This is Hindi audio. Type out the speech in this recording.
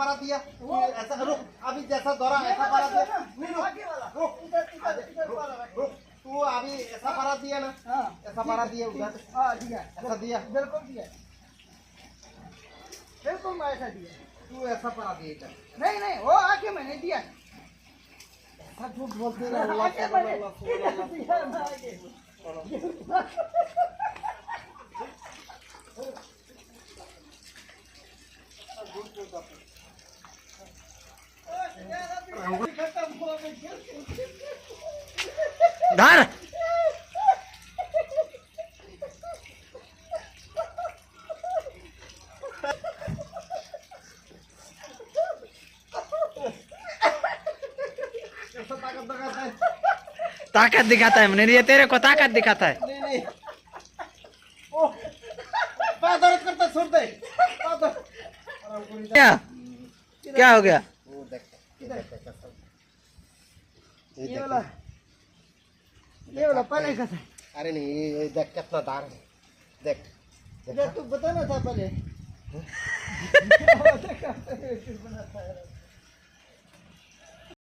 पड़ा दिया, ऐसा रुक, अभी जैसा दौरा ऐसा पड़ा दिया, नहीं रुक, रुक, रुक, तू अभी ऐसा पड़ा दिया ना, ऐसा पड़ा दिया उधर, दिया, ऐसा दिया, बिल्कुल दिया, बिल्कुल मैं ऐसा दिया। तू ऐसा पड़ा दिया इधर। नहीं नहीं, वो आके मैंने दिया। ऐसा झूठ बोलते रहे, अल्लाह आके मैंने दिया ना आगे। धर ताकत दिखाता है मैंने, ये तेरे को ताकत दिखाता है। नहीं नहीं, ओ पैर दर्द करता है, छोड़ दे पैर दर्द। क्या क्या हो गया? वो देख इधर कैसा सब, ये वाला पहले का था। अरे नहीं, ये देख कितना दार है, देख तू बताना था पहले।